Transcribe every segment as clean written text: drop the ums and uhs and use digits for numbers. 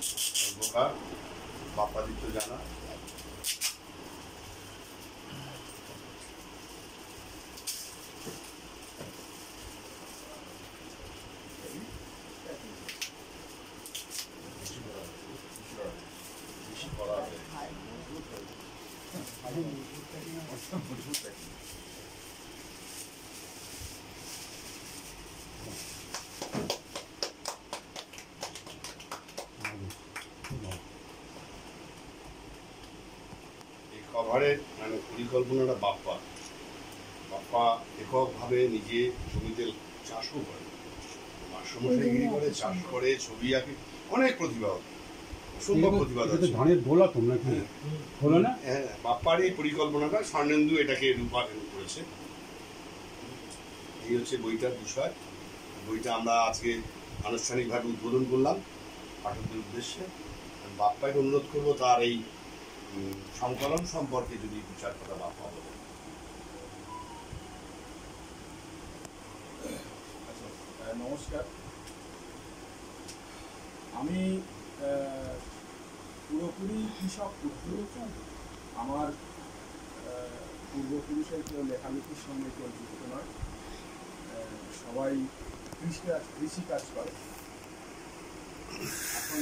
অন্ধকার বাপ্পাদিত্য জানা। কভারের মানে পরিকল্পনাটা বাপ্পা এককভাবে নিজে জমিতে চাষও করে, মাস্টারমশাইগিরি করে, চাষ করে, ছবি আঁকে, অনেক প্রতিভা, অসম্ভব প্রতিভা আছে। ধানের দোলা তো নাকি হলো না? হ্যাঁ, বাপ্পার এই পরিকল্পনাটা স্বর্ণেন্দু এটাকে রূপায়ণ করেছে। এই হচ্ছে বইটার বিষয়। বইটা আমরা আজকে আনুষ্ঠানিকভাবে উদ্বোধন করলাম পাঠকদের উদ্দেশ্যে। বাপ্পাকে অনুরোধ করবো তার এই সংকলন সম্পর্কে যদি দু চার কথা বাপ্পা বলেন। আচ্ছা, নমস্কার। আমি পুরোপুরি কৃষক পুত্র। আমার পূর্বপুরুষের কেউ লেখালেখির সঙ্গে কেউ যুক্ত নয়, সবাই কৃষিকাজ করে। এখন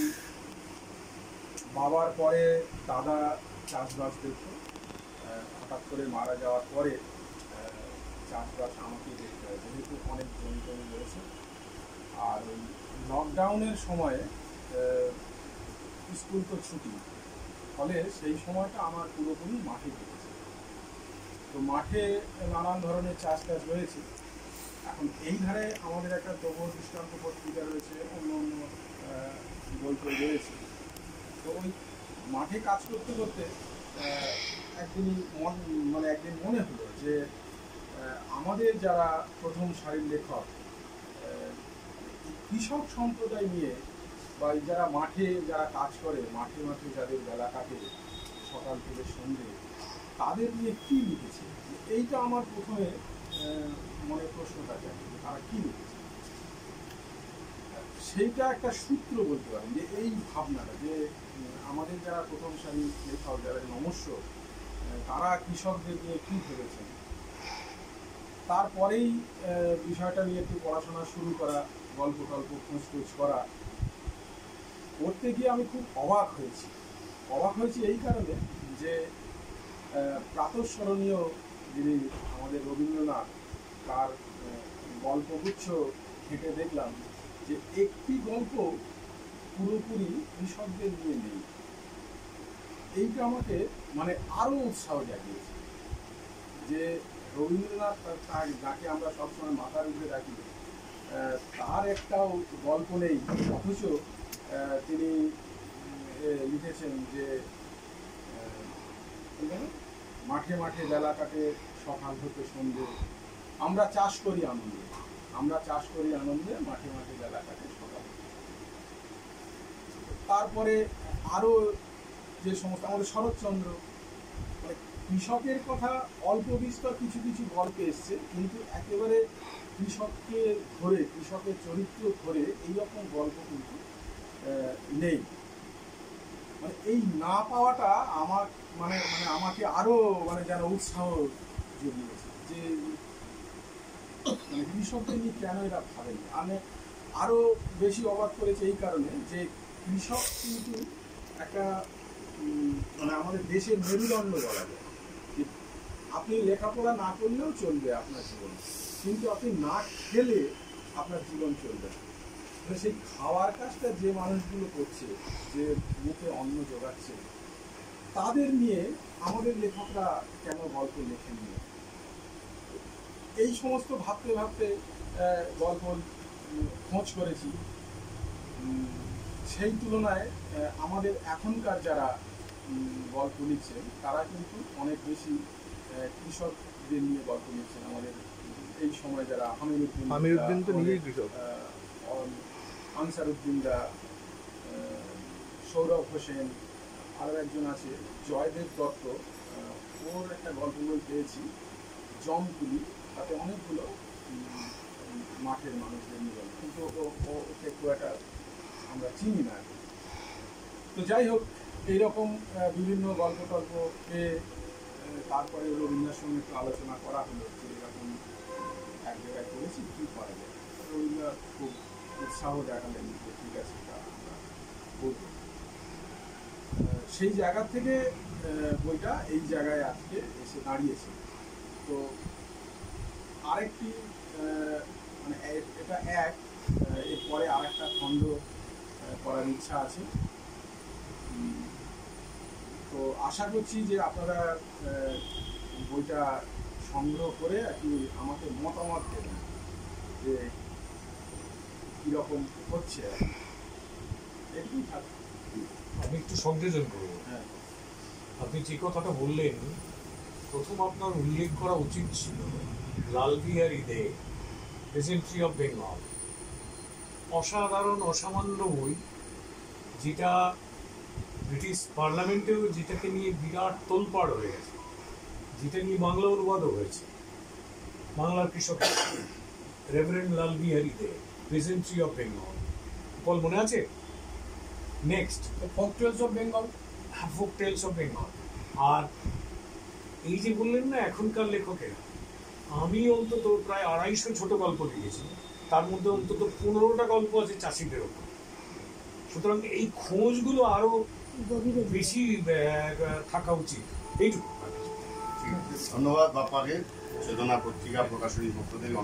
বাবার পরে দাদা চাষবাস দেখত, হঠাৎ করে মারা যাওয়ার পরে চাষবাস আমাকেই দেখতে হয়, যেহেতু অনেক জমি টমি রয়েছে। আর ওই লকডাউনের সময়ে স্কুল তো ছুটি, ফলে সেই সময়টা আমার পুরোপুরি মাঠে কেটেছে। তো মাঠে নানান ধরনের চাষ টাস রয়েছে। এখন এই ধারে আমাদের একটা দ্রব্য দৃষ্টান্ত পত্রিকা রয়েছে, অন্য অন্য বই টই রয়েছে। তো ওই মাঠে কাজ করতে করতে একদিন মনে হলো যে আমাদের যারা প্রথম সারির লেখক, কৃষক সম্প্রদায় নিয়ে বা যারা মাঠে যারা কাজ করে, মাঠে মাঠে যাদের বেলা কাটে সকাল থেকে সন্ধ্যে, তাদের নিয়ে কী লিখেছে, এইটা আমার প্রথমে মনে প্রশ্নটা জাগে, তারা কী লিখেছে। সেইটা একটা সূত্র বলতে পারেন যে এই ভাবনাটা যে আমাদের যারা প্রথম সারি লেখক, যারা নমস্য, তারা কৃষকদের নিয়ে কী ভেবেছেন। তারপরেই বিষয়টা নিয়ে একটু পড়াশোনা শুরু করা, গল্প টল্প খোঁজ করা। করতে গিয়ে আমি খুব অবাক হয়েছি এই কারণে যে প্রাতঃস্মরণীয় যিনি আমাদের রবীন্দ্রনাথ, তার গল্পগুচ্ছ ঘেঁটে দেখলাম যে একটি গল্প পুরোপুরি কৃষকদের নিয়ে নেই। এইটা আমাকে মানে আরও উৎসাহ জাগিয়েছে যে রবীন্দ্রনাথ যাকে আমরা সবসময় মাথার উপরে রাখি, তার একটাও গল্প নেই, অথচ তিনি লিখেছেন যে মাঠে মাঠে বেলা কাটে সকাল হতে সন্ধ্যে, আমরা চাষ করি আনন্দে, মাঠে মাঠে বেলা কাটে সকাল। তারপরে আরও যে সমস্ত আমাদের শরৎচন্দ্র, মানে কৃষকের কথা অল্প বিস্তর কিছু কিছু গল্পে এসছে, কিন্তু একেবারে কৃষককে ধরে, কৃষকের চরিত্র ধরে এইরকম গল্প কিন্তু নেই। মানে এই না পাওয়াটা আমার আমাকে আরো যেন উৎসাহ জুগিয়েছে যে কৃষকদের নিয়ে কেন এরা ভাবেনি। আমি আরো বেশি অবাক করেছে এই কারণে যে কৃষক কিন্তু একটা আমাদের দেশের মেরুদণ্ড বলা যায়। আপনি লেখাপড়া না করলেও চলবে আপনার জীবন, কিন্তু আপনি না খেলে আপনার জীবন চলবে না। সেই খাওয়ার কাজটা যে মানুষগুলো করছে, যে মুখে অন্ন জোগাচ্ছে, তাদের নিয়ে আমাদের লেখকরা কেন গল্প লেখেননি। এই সমস্ত ভাবতে ভাবতে গল্প খোঁজ করেছি। সেই তুলনায় আমাদের এখনকার যারা গল্প লিখছেন তারা কিন্তু অনেক বেশি কৃষকদের নিয়ে গল্প লিখছেন। আমাদের এই সময় যারা আমিরউদ্দিন তো নিজেই কৃষক, আনসারউদ্দিনরা, সৌরভ হোসেন, আরও একজন আছে জয়দেব দত্ত, ওর একটা গল্প বই পেয়েছি জমকুলি, তাতে অনেকগুলো মাঠের মানুষদের নিয়ে গল্প, কিন্তু ওকে খুব একটা আমরা চিনি না। তো যাই হোক, এইরকম বিভিন্ন গল্প টল্প পেয়ে তারপরে রবীন্দ্রের সঙ্গে একটু আলোচনা করা হলো যে এরকম এক জায়গায় করেছি, কী করা যায়। রবীন্দ্র খুব উৎসাহ দেখালেন যে ঠিক আছে, এটা আমরা করব। সেই জায়গা থেকে বইটা এই জায়গায় আজকে এসে দাঁড়িয়েছে। তো আরেকটি মানে এটা এরপরে আরেকটা খণ্ড করার ইচ্ছা আছে। তো আশা করছি যে আপনারা বইটা সংগ্রহ করে আর কি আমাকে মতামত দেবেন যে কীরকম হচ্ছে। এটুকুই থাকবে। আমি একটু সংযোজন করবো। হ্যাঁ, আপনি যে কথাটা বললেন, প্রথম আপনার উল্লেখ করা উচিত ছিল লালবিহারী দে, পেজেন্ট্রি অফ বেঙ্গল। অসাধারণ অসামান্য বই, যেটা ব্রিটিশ পার্লামেন্টেও যেটাকে নিয়ে বিরাট তোলপাড় হয়ে গেছে, যেটা নিয়ে বাংলা অনুবাদও হয়েছে। বাংলার কৃষক reverend Lalbihari Dey, peasantry of Bengal. বল মনে আছে? Next folk tales of Bengal. Folk tales of Bengal. আর এই যে বললেন না এখনকার লেখকেরা, আমি অন্তত প্রায় 250 ছোট গল্প লিখেছি, তার মধ্যে অন্তত 15টা গল্প আছে চাষিদের ওপর। সুতরাং এই খোঁজগুলো আরো বেশি থাকা উচিত। এইটুকু। ধন্যবাদ বাপ্পাকে চেতনা পত্রিকা প্রকাশনীর পক্ষ থেকে।